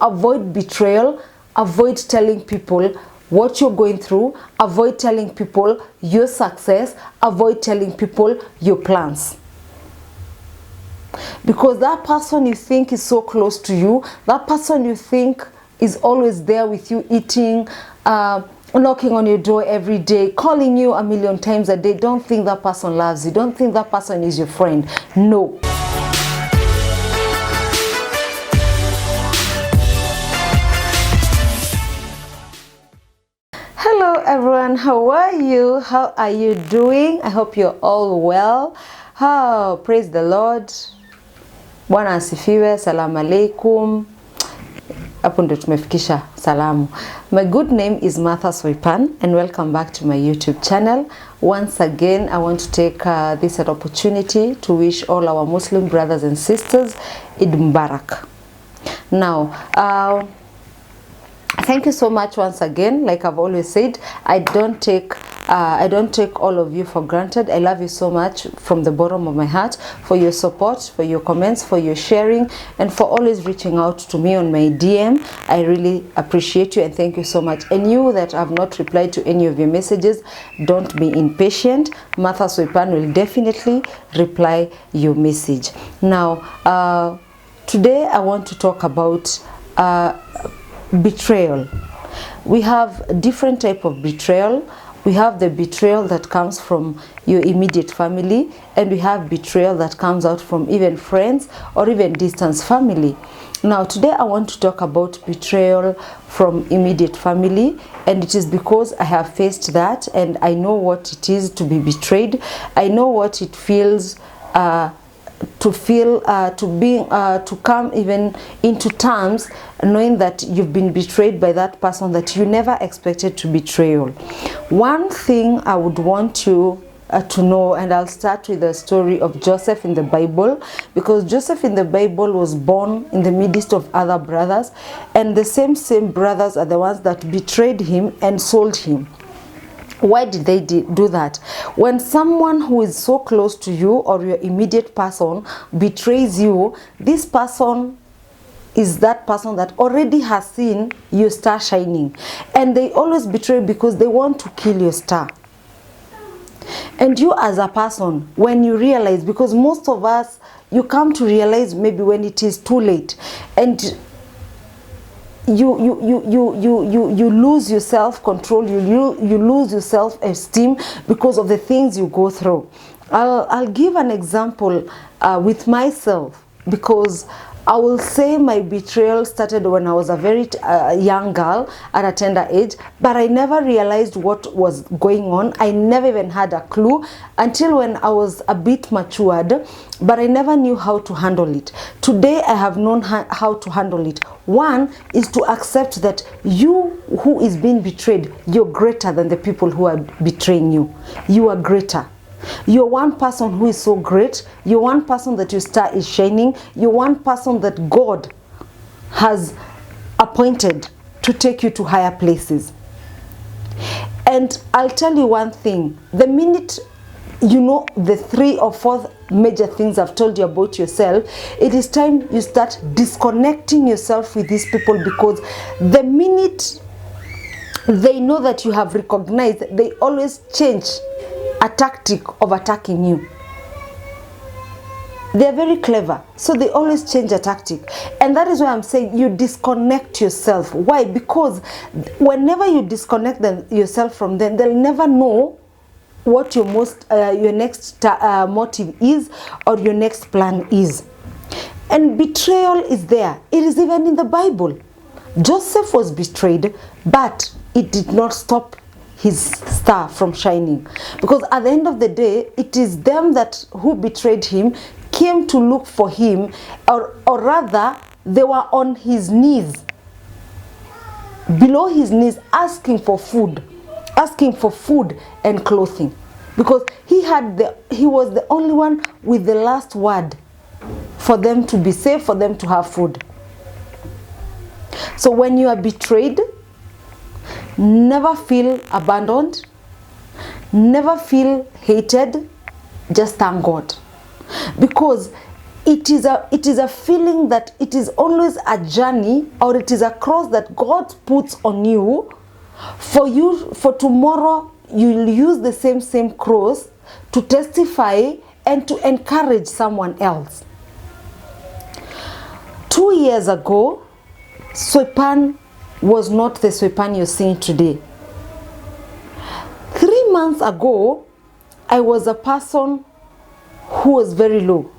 avoid betrayal, avoid telling people what you're going through, avoid telling people your success, avoid telling people your plans. Because that person you think is so close to you, that person you think is always there with you, eating, knocking on your door every day, calling you a million times a day, don't think that person loves you. Don't think that person is your friend. No. Hello everyone, how are you? How are you doing? I hope you're all well. Oh, praise the Lord. Bwana asifiwe, salamu alaikum. Hapo ndo tumefikisha salamu. My good name is Martha Soipan and welcome back to my YouTube channel. Once again, I want to take this opportunity to wish all our Muslim brothers and sisters Eid Mubarak. Now, thank you so much once again. Like I've always said, I don't take all of you for granted. I love you so much from the bottom of my heart for your support, for your comments, for your sharing, and for always reaching out to me on my DM. I really appreciate you and thank you so much. And you that have not replied to any of your messages, don't be impatient. Martha Soipan will definitely reply your message. Now, today I want to talk about betrayal. We have different type of betrayal. We have the betrayal that comes from your immediate family, and we have betrayal that comes out from even friends or even distant family. Now today I want to talk about betrayal from immediate family, and it is because I have faced that and I know what it is to be betrayed. I know what it feels to come even into terms knowing that you've been betrayed by that person that you never expected to betray you. One thing I would want you to know, and I'll start with the story of Joseph in the Bible, because Joseph in the Bible was born in the midst of other brothers, and the same brothers are the ones that betrayed him and sold him. Why did they do that? When someone who is so close to you or your immediate person betrays you, this person is that person that already has seen your star shining, and they always betray because they want to kill your star. And you as a person, when you realize, because most of us, you come to realize maybe when it is too late, and you lose your self-control, you lose your self-esteem because of the things you go through. I'll give an example with myself, because I will say my betrayal started when I was a very young girl at a tender age, but I never realized what was going on. I never even had a clue until when I was a bit matured, but I never knew how to handle it. Today I have known how to handle it. One is to accept that you who is being betrayed, you're greater than the people who are betraying you. You are greater. You're one person who is so great. You're one person that your star is shining. You're one person that God has appointed to take you to higher places. And I'll tell you one thing. The minute you know the 3 or 4 major things I've told you about yourself, it is time you start disconnecting yourself with these people, because the minute they know that you have recognized, they always change a tactic of attacking you. They're very clever, so they always change a tactic. And that is why I'm saying you disconnect yourself. Why? Because whenever you disconnect yourself from them, they'll never know what your next motive is or your next plan is. And betrayal is there. It is even in the Bible. Joseph was betrayed, but it did not stop his star from shining, because at the end of the day, it is them that who betrayed him came to look for him, or rather they were on his knees, below his knees, asking for food and clothing, because he was the only one with the last word for them to be safe, for them to have food. So when you are betrayed, never feel abandoned, never feel hated, just thank God. Because it is a feeling that it is always a journey, or it is a cross that God puts on you for tomorrow. You'll use the same cross to testify and to encourage someone else. 2 years ago, Swepan was not the Swepan you're seeing today. 3 months ago, I was a person who was very low.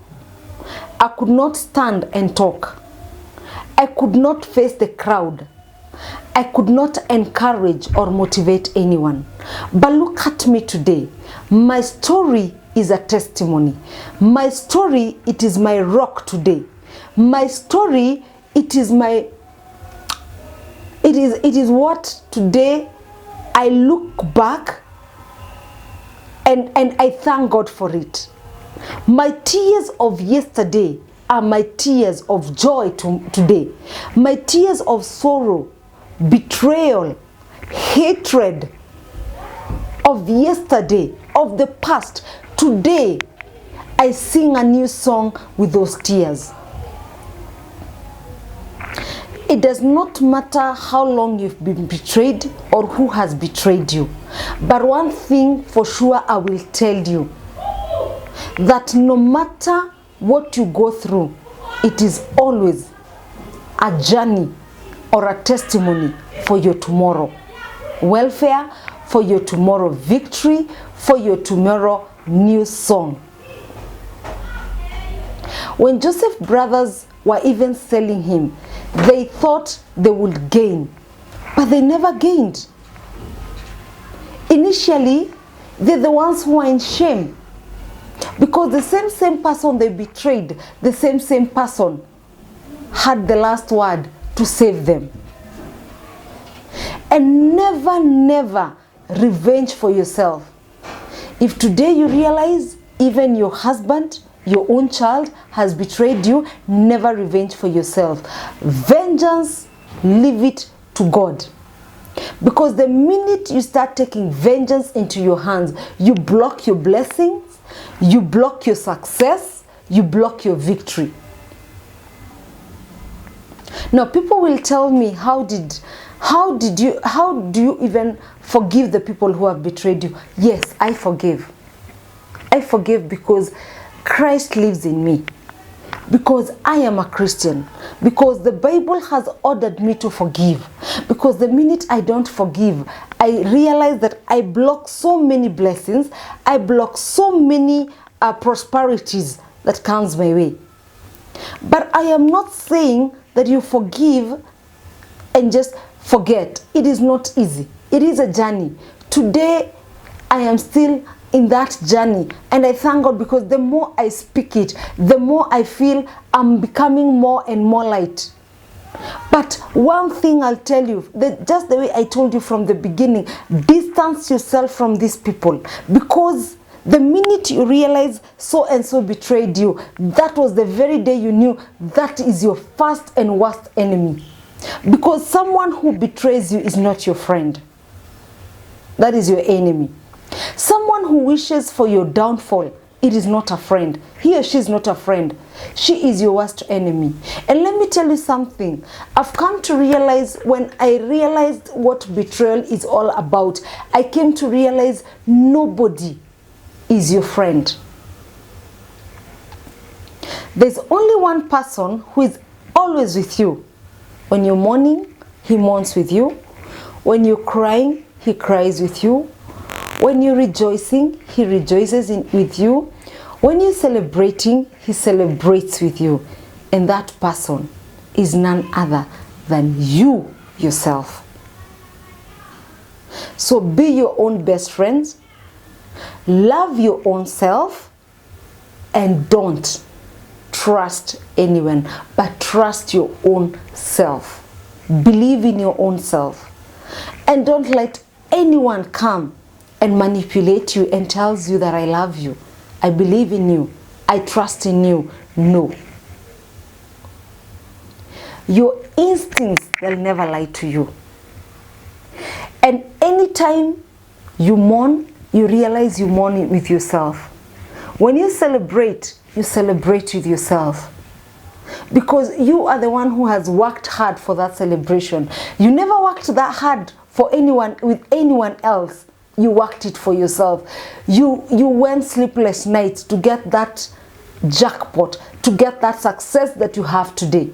I could not stand and talk. I could not face the crowd. I could not encourage or motivate anyone. But look at me today. My story is a testimony. My story, it is my rock today. My story, it is what today I look back and I thank God for it. My tears of yesterday are my tears of joy today. My tears of sorrow, betrayal, hatred of yesterday, of the past, today I sing a new song with those tears. It does not matter how long you've been betrayed or who has betrayed you. But one thing for sure I will tell you, that no matter what you go through, it is always a journey or a testimony for your tomorrow welfare, for your tomorrow victory, for your tomorrow new song. When Joseph's brothers were even selling him, they thought they would gain, but they never gained. Initially, they're the ones who are in shame, because the same person they betrayed, the same person had the last word to save them. And never revenge for yourself. If today you realize even your husband, your own child has betrayed you, never revenge for yourself. Vengeance, leave it to God. Because the minute you start taking vengeance into your hands, you block your blessings, you block your success, you block your victory. Now people will tell me, how do you even forgive the people who have betrayed you? Yes, I forgive. I forgive because Christ lives in me, because I am a Christian, because the Bible has ordered me to forgive. Because the minute I don't forgive, I realize that I block so many blessings, I block so many prosperities that comes my way. But I am not saying that you forgive and just forget. It is not easy. It is a journey. Today, I am still in that journey, and I thank God, because the more I speak it, the more I feel I'm becoming more and more light. But one thing I'll tell you, just the way I told you from the beginning, distance yourself from these people, because the minute you realize so and so betrayed you, that was the very day you knew that is your first and worst enemy. Because someone who betrays you is not your friend. That is your enemy. Someone who wishes for your downfall, it is not a friend. He or she is not a friend. She is your worst enemy. And let me tell you something. I've come to realize, when I realized what betrayal is all about, I came to realize nobody is your friend. There's only one person who is always with you. When you're mourning, he mourns with you. When you're crying, he cries with you. When you're rejoicing, he rejoices with you. When you're celebrating, he celebrates with you. And that person is none other than you yourself. So be your own best friends. Love your own self. And don't trust anyone, but trust your own self. Believe in your own self. And don't let anyone come and manipulate you and tells you that I love you, I believe in you, I trust in you. No. Your instincts, they'll never lie to you. And anytime you mourn, you realize you mourn with yourself. When you celebrate with yourself. Because you are the one who has worked hard for that celebration. You never worked that hard for anyone, with anyone else. You worked it for yourself. You went sleepless nights to get that jackpot, to get that success that you have today.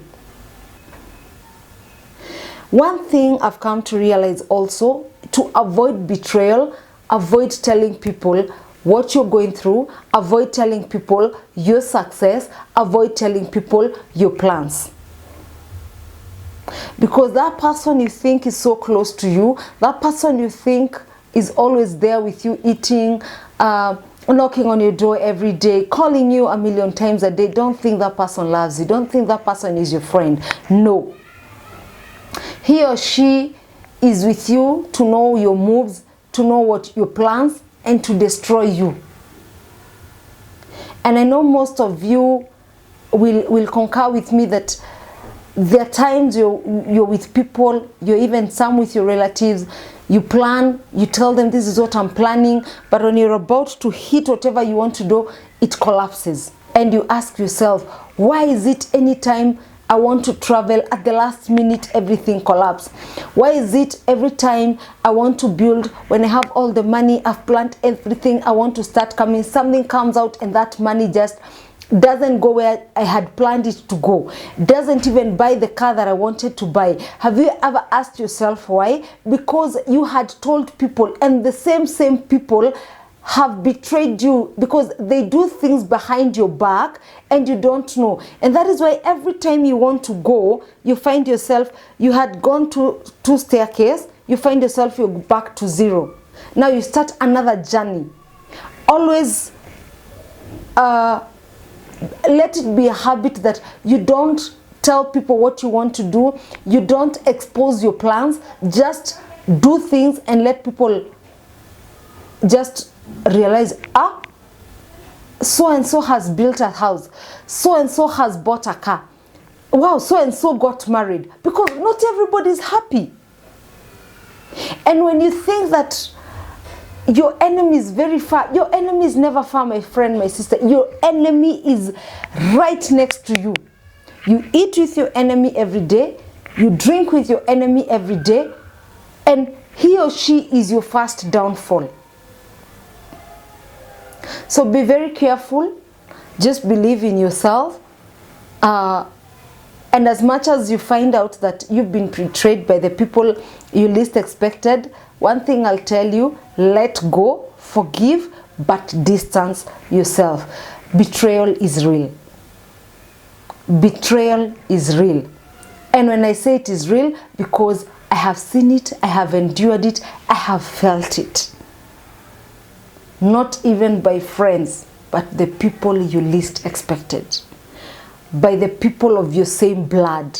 One thing I've come to realize also, to avoid betrayal, avoid telling people what you're going through, avoid telling people your success, avoid telling people your plans. Because that person you think is so close to you, that person you think is always there with you, eating, knocking on your door every day, calling you a million times a day, don't think that person loves you. Don't think that person is your friend. No. He or she is with you to know your moves, to know what your plans, and to destroy you. And I know most of you will concur with me that there are times you're with people, you're even some with your relatives, you plan, you tell them this is what I'm planning, but when you're about to hit whatever you want to do, it collapses. And you ask yourself, why is it anytime I want to travel, at the last minute everything collapses? Why is it every time I want to build, when I have all the money, I've planned everything, I want to start coming, something comes out and that money just doesn't go where I had planned it to go, doesn't even buy the car that I wanted to buy? Have you ever asked yourself why? Because you had told people, and the same people have betrayed you, because they do things behind your back and you don't know. And that is why every time you want to go, you find yourself, you had gone to 2 staircases, you find yourself you're back to 0. Now you start another journey. Always let it be a habit that you don't tell people what you want to do, you don't expose your plans, just do things and let people just realize, so and so has built a house, so and so has bought a car, wow, so and so got married. Because not everybody is happy. And when you think that your enemy is very far, your enemy is never far, my friend, my sister. Your enemy is right next to you. You eat with your enemy every day, you drink with your enemy every day, and he or she is your first downfall. So be very careful. Just believe in yourself. And as much as you find out that you've been betrayed by the people you least expected, one thing I'll tell you, let go, forgive, but distance yourself. Betrayal is real. Betrayal is real. And when I say it is real, because I have seen it, I have endured it, I have felt it. Not even by friends, but the people you least expected. By the people of your same blood.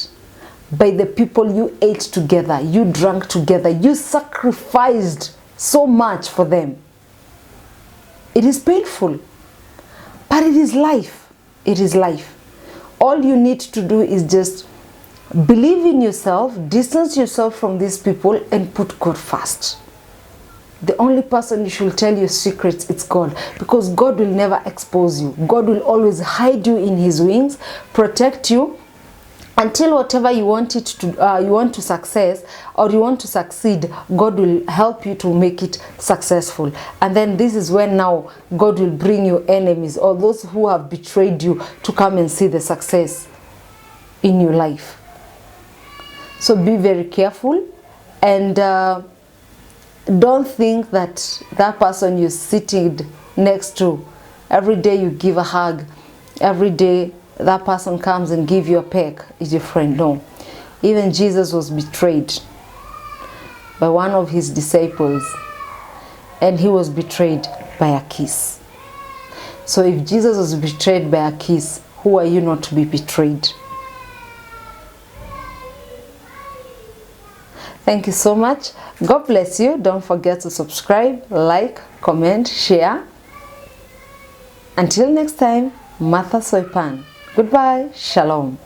By the people you ate together, you drank together, you sacrificed so much for them. It is painful, but it is life. It is life. All you need to do is just believe in yourself, distance yourself from these people, and put God first. The only person you should tell your secrets, it's God. Because God will never expose you. God will always hide you in his wings, protect you, until whatever you want it to, you want to success or you want to succeed, God will help you to make it successful. And then this is when now God will bring your enemies or those who have betrayed you to come and see the success in your life. So be very careful, and don't think that that person you're sitting next to, every day you give a hug, every day that person comes and give you a peck, is your friend. No. Even Jesus was betrayed by one of his disciples, and he was betrayed by a kiss. So if Jesus was betrayed by a kiss, who are you not to be betrayed? Thank you so much. God bless you. Don't forget to subscribe, like, comment, share. Until next time, Martha Soipan. Goodbye. Shalom.